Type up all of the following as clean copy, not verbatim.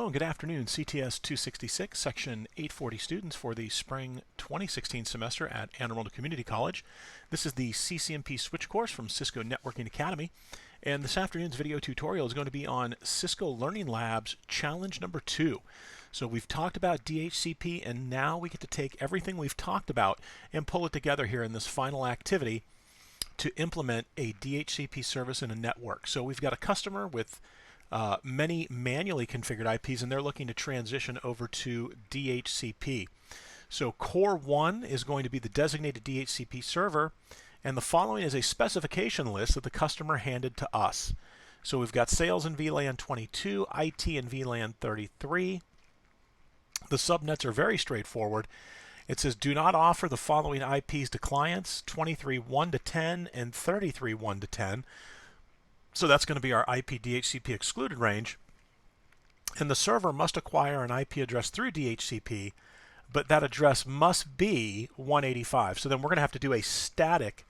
Hello and good afternoon, CTS266 Section 840 students for the Spring 2016 semester at Anne Arundel Community College. This is the CCNP Switch course from Cisco Networking Academy, and this afternoon's video tutorial is going to be on Cisco Learning Labs Challenge number 2. So we've talked about DHCP, and now we get to take everything we've talked about and pull it together here in this final activity to implement a DHCP service in a network. So we've got a customer with many manually configured IPs, and they're looking to transition over to DHCP. So Core 1 is going to be the designated DHCP server, and the following is a specification list that the customer handed to us. So we've got sales in VLAN 22, IT in VLAN 33. The subnets are very straightforward. It says do not offer the following IPs to clients: 23.1 to 10 and 33.1 to 10. So that's going to be our IP DHCP excluded range. And the server must acquire an IP address through DHCP, but that address must be 185. So then we're going to have to do a static,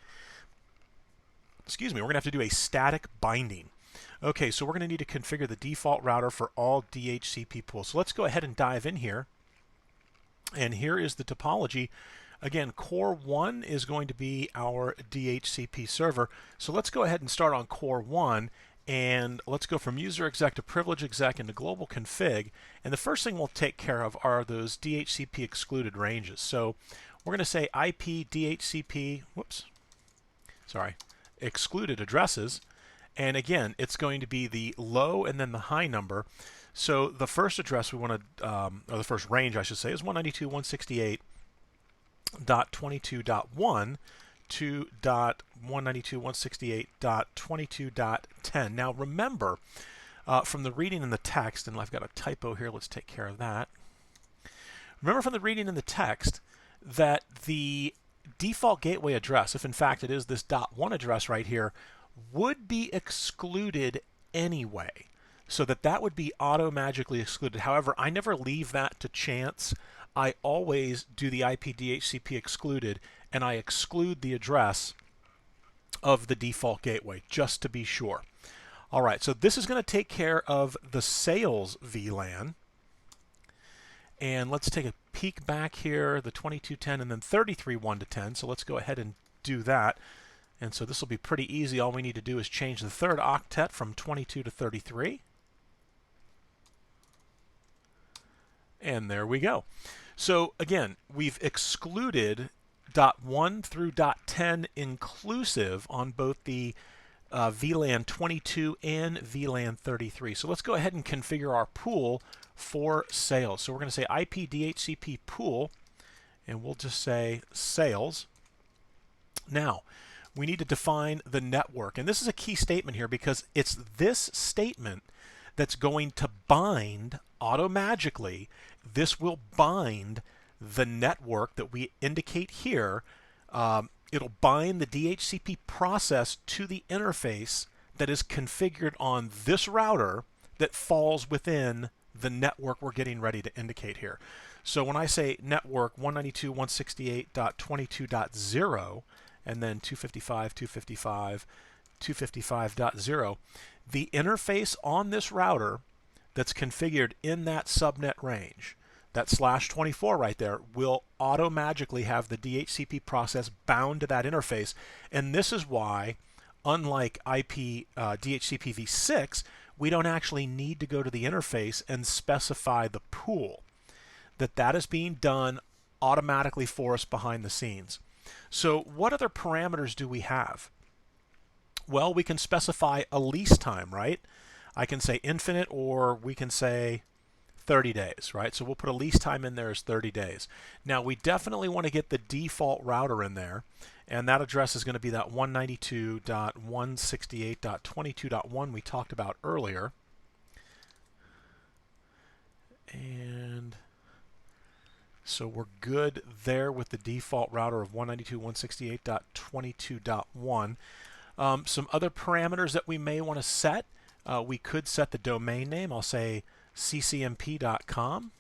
we're going to have to do a static binding. Okay, so we're going to need to configure the default router for all DHCP pools. So let's go ahead and dive in here. And here is the topology. Again, Core 1 is going to be our DHCP server. So let's go ahead and start on Core 1, and let's go from user exec to privilege exec into global config. And the first thing we'll take care of are those DHCP excluded ranges. So we're going to say IP DHCP, excluded addresses. And again, it's going to be the low and then the high number. So the first address we want to, or the first range I should say, is 192.168.22.1 to .192.168.22.10. Now remember, from the reading in the text, and I've got a typo here, let's take care of that. Remember from the reading in the text that the default gateway address, if in fact it is this .1 address right here, would be excluded anyway. So that would be auto-magically excluded. However, I never leave that to chance. I always do the IP DHCP excluded, and I exclude the address of the default gateway, just to be sure. All right, so this is going to take care of the sales VLAN. And let's take a peek back here, the 2210 and then 33.1 to 10. So let's go ahead and do that. And so this will be pretty easy. All we need to do is change the third octet from 22 to 33. And there we go. So again, we've excluded .1 through .10 inclusive on both the VLAN 22 and VLAN 33. So let's go ahead and configure our pool for sales. So we're going to say IP DHCP pool, and we'll just say sales. Now, we need to define the network. And this is a key statement here because it's this statement that's going to bind automagically. This will bind the network that we indicate here. It'll bind the DHCP process to the interface that is configured on this router that falls within the network we're getting ready to indicate here. So when I say network 192.168.22.0 and then 255.255.255.0, the interface on this router that's configured in that subnet range, that /24 right there, will auto-magically have the DHCP process bound to that interface. And this is why, unlike IP DHCPv4, we don't actually need to go to the interface and specify the pool. That is being done automatically for us behind the scenes. So what other parameters do we have? Well, we can specify a lease time, right? I can say infinite, or we can say 30 days, right? So we'll put a lease time in there as 30 days. Now, we definitely want to get the default router in there, and that address is going to be that 192.168.22.1 we talked about earlier. And so we're good there with the default router of 192.168.22.1. Some other parameters that we may want to set. We could set the domain name. I'll say ccmp.com.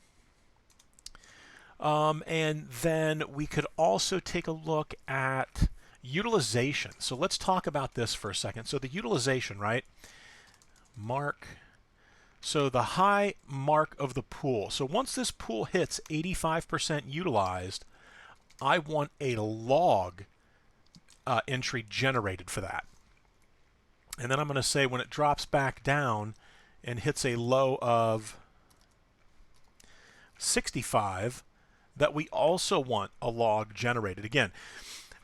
And then we could also take a look at utilization. So let's talk about this for a second. So the utilization, right? Mark So the high mark of the pool. So once this pool hits 85% utilized, I want a log entry generated for that. And then I'm going to say when it drops back down and hits a low of 65, that we also want a log generated. Again,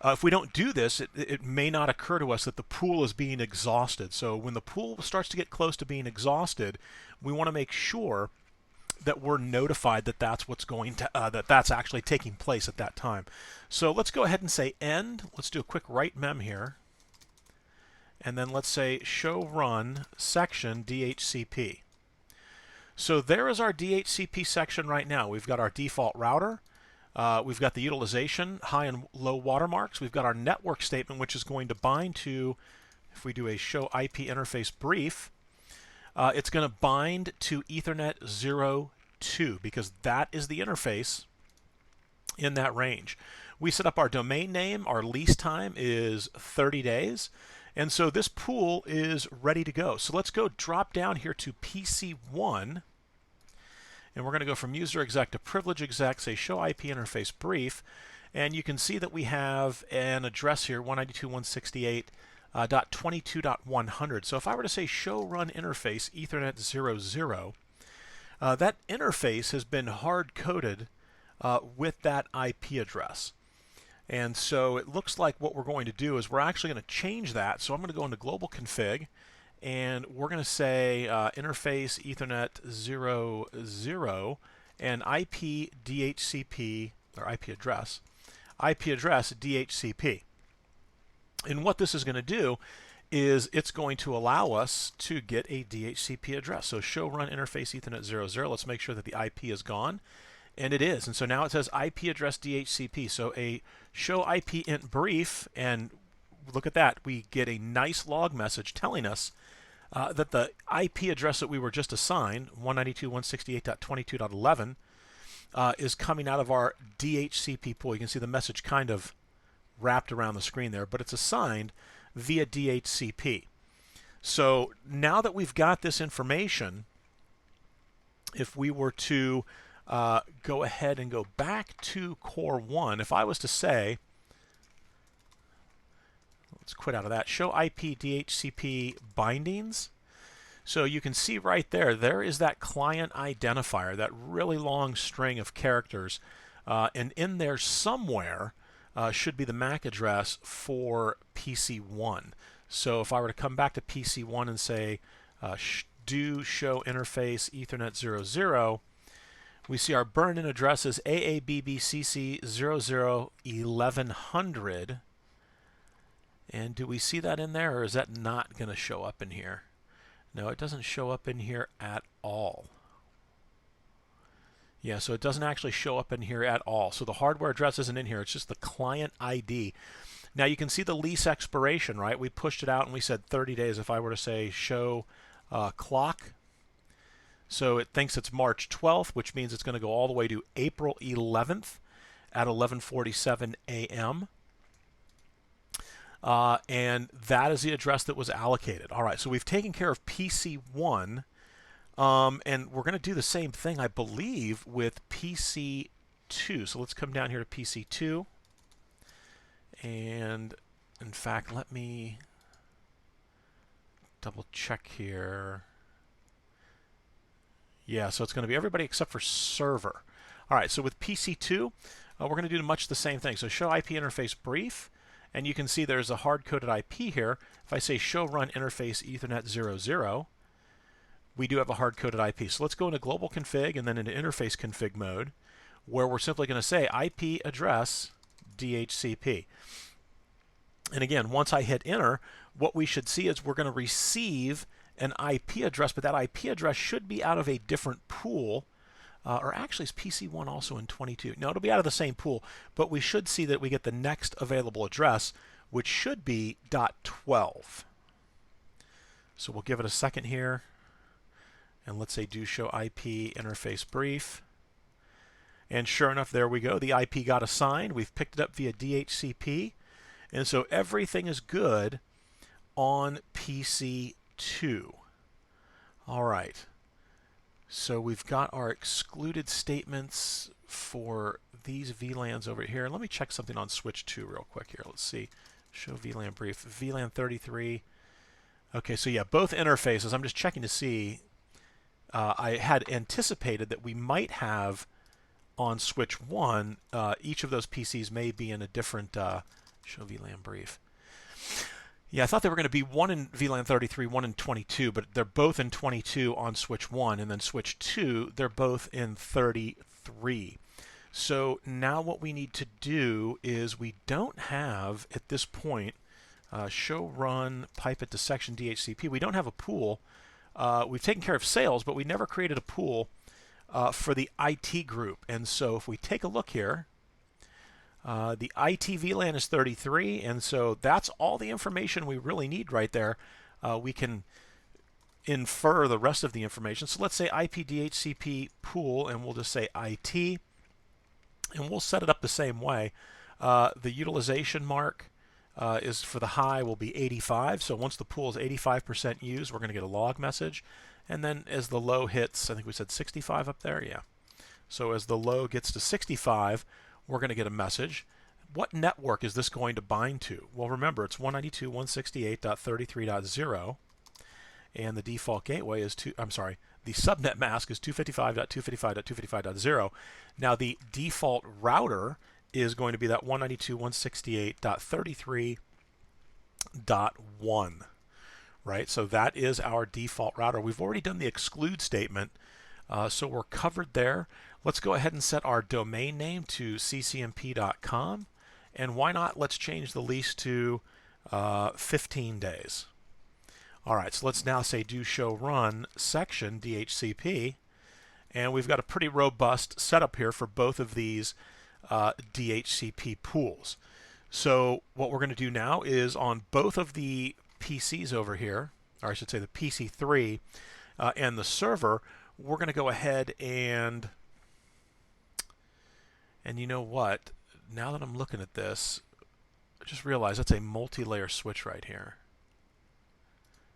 if we don't do this, it may not occur to us that the pool is being exhausted. So when the pool starts to get close to being exhausted, we want to make sure that we're notified that that's what's going to that's actually taking place at that time. So let's go ahead and say end. Let's do a quick write mem here, and then let's say show run section DHCP. So there is our DHCP section right now. We've got our default router. We've got the utilization, high and low watermarks. We've got our network statement, which is going to bind to, if we do a show IP interface brief, it's going to bind to Ethernet 02 because that is the interface in that range. We set up our domain name. Our lease time is 30 days. And so this pool is ready to go. So let's go drop down here to PC1. And we're going to go from user exec to privilege exec, say show IP interface brief. And you can see that we have an address here, 192.168.22.100. So if I were to say show run interface Ethernet 00, that interface has been hard-coded with that IP address. And so it looks like what we're going to do is we're actually going to change that. So I'm going to go into global config, and we're going to say interface Ethernet 00 and IP DHCP, or IP address DHCP. And what this is going to do is it's going to allow us to get a DHCP address. So show run interface Ethernet 00. Let's make sure that the IP is gone. And it is. And so now it says IP address DHCP. So a show IP int brief, and look at that. We get a nice log message telling us that the IP address that we were just assigned, 192.168.22.11, is coming out of our DHCP pool. You can see the message kind of wrapped around the screen there, but it's assigned via DHCP. So now that we've got this information, if we were to go ahead and go back to Core 1, if I was to say, let's quit out of that, show IP DHCP bindings. So you can see right there, there is that client identifier, that really long string of characters. And in there somewhere should be the MAC address for PC1. So if I were to come back to PC1 and say do show interface Ethernet 00, we see our burn-in address is AABBCC001100. And do we see that in there, or is that not going to show up in here? No, it doesn't show up in here at all. Yeah, so it doesn't actually show up in here at all. So the hardware address isn't in here. It's just the client ID. Now you can see the lease expiration, right? We pushed it out and we said 30 days. If I were to say show clock, so it thinks it's March 12th, which means it's going to go all the way to April 11th at 11:47 a.m. And that is the address that was allocated. All right, so we've taken care of PC1, and we're going to do the same thing, I believe, with PC2. So let's come down here to PC2. And in fact, let me double check here. Yeah, so it's going to be everybody except for server. All right, so with PC2, we're going to do much the same thing. So show IP interface brief, and you can see there's a hard-coded IP here. If I say show run interface Ethernet 00, we do have a hard-coded IP. So let's go into global config and then into interface config mode, where we're simply going to say IP address DHCP. And again, once I hit enter, what we should see is we're going to receive an IP address, but that IP address should be out of a different pool. Or actually, is PC1 also in 22? No, it'll be out of the same pool, but we should see that we get the next available address, which should be .12. So we'll give it a second here, and let's say do show IP interface brief. And sure enough, there we go. The IP got assigned. We've picked it up via DHCP, and so everything is good on PC2. All right. So we've got our excluded statements for these VLANs over here. Let me check something on switch 2 real quick here. Let's see. Show VLAN brief. VLAN 33. Okay, so yeah, both interfaces. I'm just checking to see. I had anticipated that we might have on switch 1, each of those PCs may be in a different show VLAN brief. Yeah, I thought they were going to be one in VLAN 33, one in 22, but they're both in 22 on switch 1, and then switch 2, they're both in 33. So now what we need to do is we don't have, at this point, show run pipe it to section DHCP. We don't have a pool. We've taken care of sales, but we never created a pool for the IT group. And so if we take a look here, the IT VLAN is 33, and so that's all the information we really need right there. We can infer the rest of the information. So let's say IP DHCP pool, and we'll just say IT, and we'll set it up the same way. The utilization mark is for the high will be 85. So once the pool is 85% used, we're going to get a log message. And then as the low hits, I think we said 65 up there, yeah. So as the low gets to 65, we're going to get a message. What network is this going to bind to? Well, remember, it's 192.168.33.0, and the default gateway is the subnet mask is 255.255.255.0. Now, the default router is going to be that 192.168.33.1, right? So that is our default router. We've already done the exclude statement, so we're covered there. Let's go ahead and set our domain name to ccmp.com, and why not, let's change the lease to 15 days. All right, so let's now say do show run section DHCP, and we've got a pretty robust setup here for both of these DHCP pools. So what we're going to do now is on both of the PCs over here, or I should say the PC3 and the server, we're going to go ahead and you know what? Now that I'm looking at this, I just realized that's a multi-layer switch right here.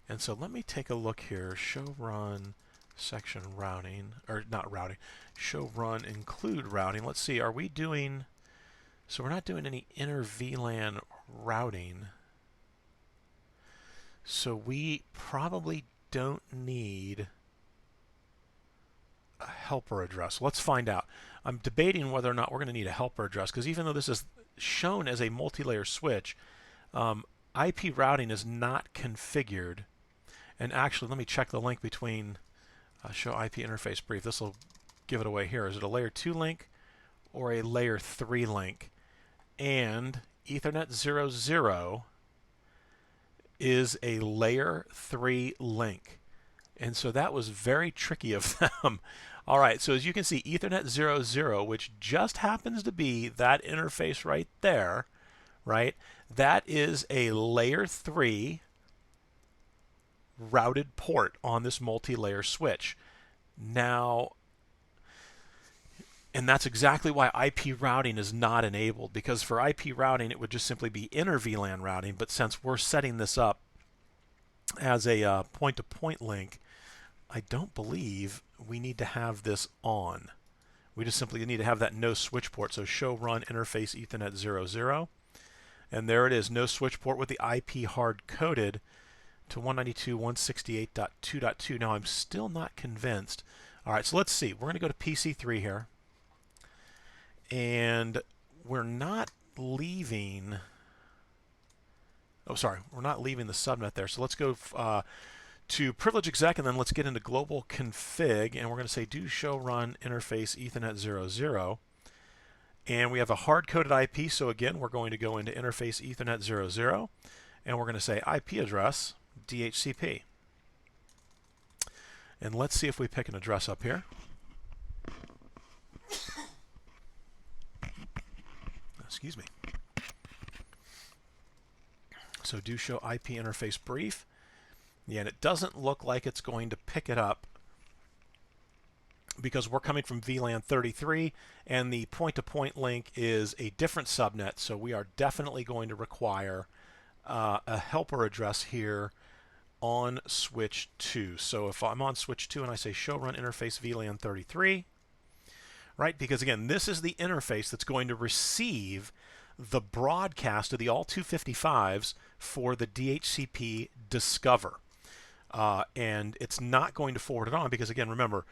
And so let me take a look here. Show run section routing, or not routing, show run include routing. Let's see, are we doing, so we're not doing any inner VLAN routing. So we probably don't need a helper address. Let's find out. I'm debating whether or not we're going to need a helper address, because even though this is shown as a multi-layer switch, IP routing is not configured. And actually, let me check the link between show IP interface brief. This will give it away here. Is it a layer 2 link or a layer 3 link? And Ethernet 00 is a layer 3 link. And so that was very tricky of them. All right, so as you can see, Ethernet 00, which just happens to be that interface right there, right? That is a layer 3 routed port on this multi-layer switch. Now, and that's exactly why IP routing is not enabled, because for IP routing it would just simply be inner VLAN routing, but since we're setting this up as a point-to-point link, I don't believe we need to have this on. We just simply need to have that no switch port. So show run interface Ethernet 00. And there it is, no switch port with the IP hard coded to 192.168.2.2. Now I'm still not convinced. All right, so let's see. We're going to go to PC3 here. And we're not leaving, we're not leaving the subnet there. So let's go to privilege exec, and then let's get into global config, and we're going to say do show run interface Ethernet 00. And we have a hard-coded IP, so again, we're going to go into interface Ethernet 00, and we're going to say IP address DHCP. And let's see if we pick an address up here. Excuse me. So do show IP interface brief. Yeah, and it doesn't look like it's going to pick it up because we're coming from VLAN 33 and the point-to-point link is a different subnet, so we are definitely going to require a helper address here on switch 2. So if I'm on switch 2 and I say show run interface VLAN 33, right? Because again, this is the interface that's going to receive the broadcast of the all 255s for the DHCP discover. And it's not going to forward it on because, again, remember,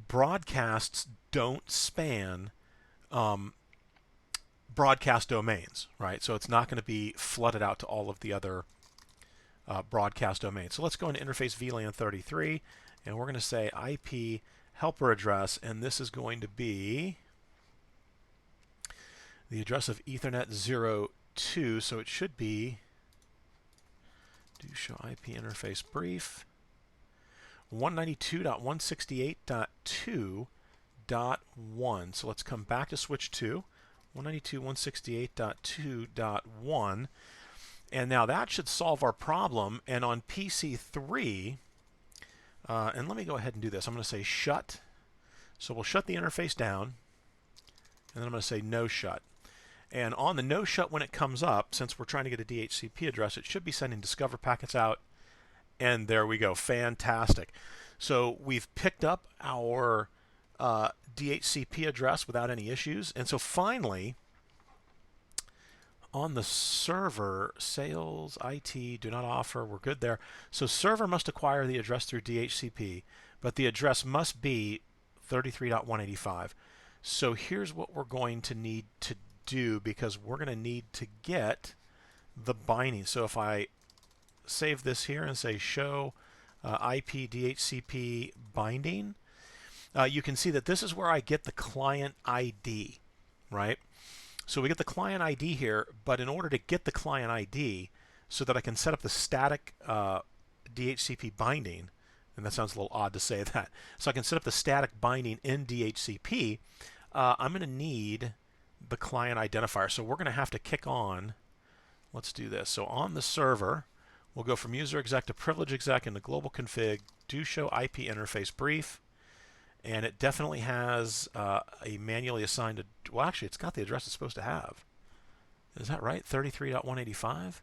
broadcasts don't span broadcast domains, right? So it's not going to be flooded out to all of the other broadcast domains. So let's go into interface VLAN 33, and we're going to say IP helper address, and this is going to be the address of Ethernet 02, so it should be do show IP interface brief 192.168.2.1. So let's come back to switch 2, 192.168.2.1, and now that should solve our problem. And on PC3, and let me go ahead and do this. I'm going to say shut. So we'll shut the interface down, and then I'm going to say no shut. And on the no shut, when it comes up, since we're trying to get a DHCP address, it should be sending discover packets out. And there we go. Fantastic. So we've picked up our DHCP address without any issues. And so finally, on the server, sales, IT, do not offer, we're good there. So server must acquire the address through DHCP, but the address must be 33.185. So here's what we're going to need to do, because we're going to need to get the binding. So if I save this here and say show IP DHCP binding, you can see that this is where I get the client ID, right? So we get the client ID here, but in order to get the client ID so that I can set up the static DHCP binding, and that sounds a little odd to say that, so I can set up the static binding in DHCP, I'm going to need the client identifier. So we're going to have to kick on, let's do this. So on the server, we'll go from user exec to privilege exec into global config, do show IP interface brief, and it definitely has a manually assigned, well actually it's got the address it's supposed to have. Is that right? 33.185?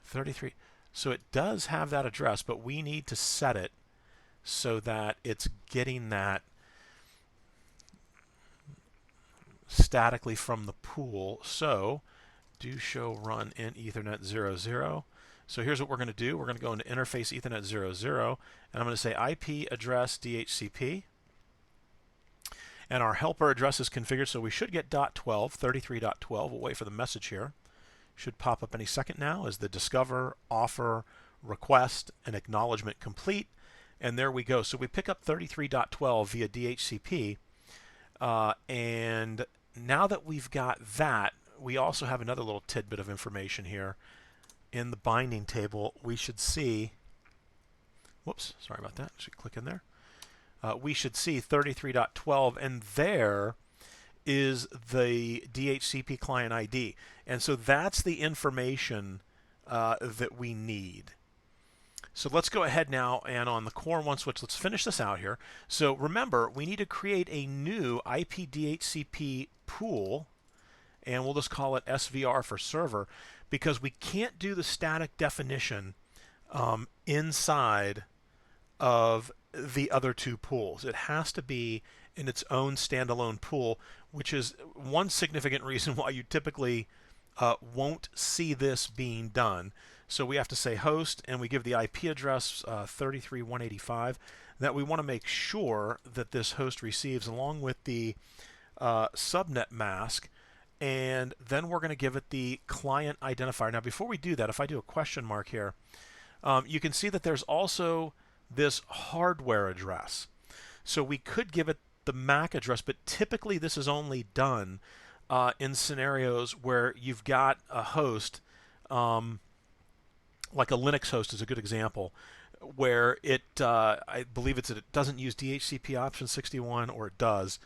33. So it does have that address, but we need to set it so that it's getting that statically from the pool. So do show run in Ethernet 00. So here's what we're going to do. We're going to go into interface Ethernet 00, and I'm going to say IP address DHCP. And our helper address is configured, so we should get .12, 33.12. We'll wait for the message here. Should pop up any second now as the discover, offer, request, and acknowledgement complete. And there we go. So we pick up 33.12 via DHCP. And now that we've got that, we also have another little tidbit of information here. In the binding table, we should see, whoops, sorry about that. I should click in there. We should see 33.12, and there is the DHCP client ID. And so that's the information that we need. So let's go ahead now, and on the core one switch, let's finish this out here. So remember, we need to create a new IP DHCP pool, and we'll just call it SVR for server, because we can't do the static definition inside of the other two pools. It has to be in its own standalone pool, which is one significant reason why you typically won't see this being done. So we have to say host, and we give the IP address 33.185 that we want to make sure that this host receives, along with the subnet mask, and then we're going to give it the client identifier. Now before we do that, if I do a question mark here, you can see that there's also this hardware address. So we could give it the MAC address, but typically this is only done in scenarios where you've got a host, like a Linux host is a good example, where it, I believe it's that it doesn't use DHCP option 61, or it does.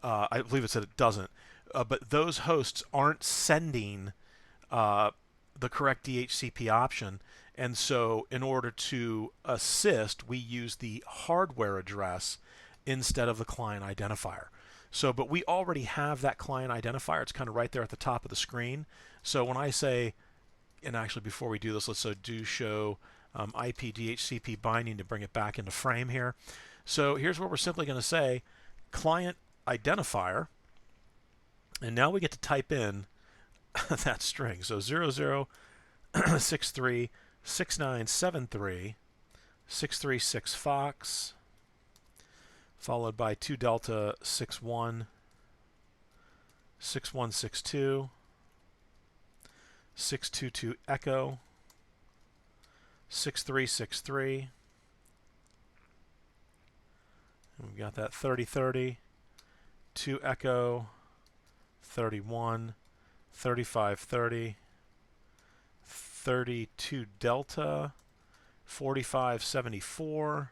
I believe it's that it doesn't. But those hosts aren't sending the correct DHCP option, and so in order to assist, we use the hardware address instead of the client identifier. So, but we already have that client identifier. It's kind of right there at the top of the screen. So when I say and actually before we do this, let's do show IP DHCP binding to bring it back into frame here. So here's what we're simply going to say, Client Identifier, and now we get to type in that string. So 00636973 Fox, followed by 2 Delta 61 6162 622 Echo 6363. And we've got that 3030, 2 Echo 31 3530, 32 Delta 4574,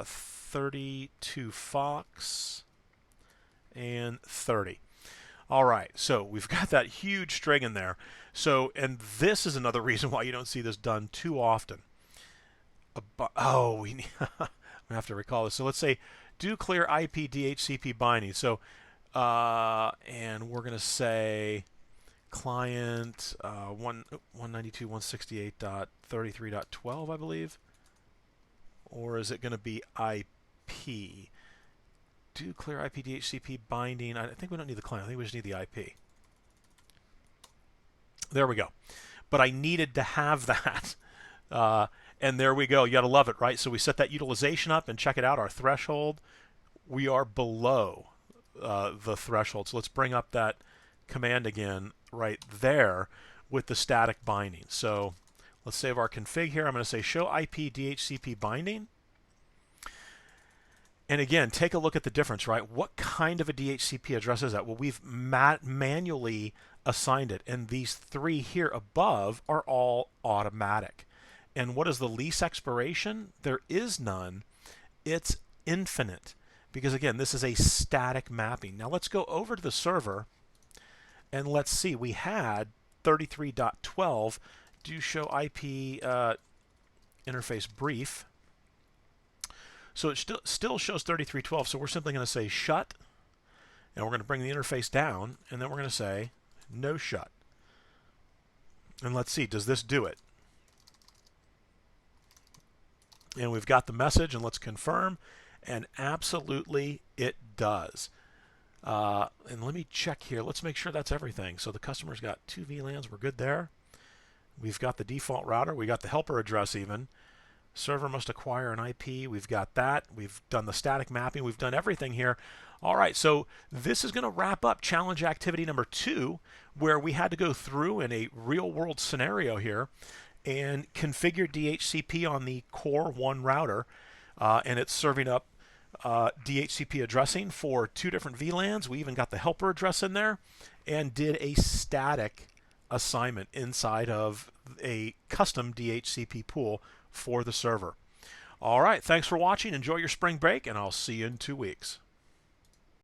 32 Fox, and 30. All right, so we've got that huge string in there. So, and this is another reason why you don't see this done too often. We have to recall this. So let's say do clear IP DHCP binding. So, and we're going to say client 192.168.33.12, I believe. Or is it going to be IP? Do clear IP DHCP binding. I think we don't need the client. I think we just need the IP. There we go. But I needed to have that. And there we go. You got to love it, right? So we set that utilization up and check it out. Our threshold, we are below the threshold. So let's bring up that command again right there with the static binding. So let's save our config here. I'm going to say show IP DHCP binding. And again, take a look at the difference, right? What kind of a DHCP address is that? Well, we've manually assigned it, and these three here above are all automatic. And what is the lease expiration? There is none. It's infinite, because again, this is a static mapping. Now let's go over to the server, and let's see. We had 33.12 do show IP interface brief. So it still shows 33.12, so we're simply going to say shut, and we're going to bring the interface down, and then we're going to say no shut. And let's see, does this do it? And we've got the message, and let's confirm, and absolutely it does. And let me check here. Let's make sure that's everything. So the customer's got 2 VLANs. We're good there. We've got the default router. We got the helper address even. Server must acquire an IP. We've got that. We've done the static mapping. We've done everything here. All right, so this is going to wrap up challenge activity number 2, where we had to go through in a real-world scenario here and configure DHCP on the core 1 router, and it's serving up DHCP addressing for 2 different VLANs. We even got the helper address in there and did a static assignment inside of a custom DHCP pool for the server. All right, thanks for watching. Enjoy your spring break, and I'll see you in 2 weeks.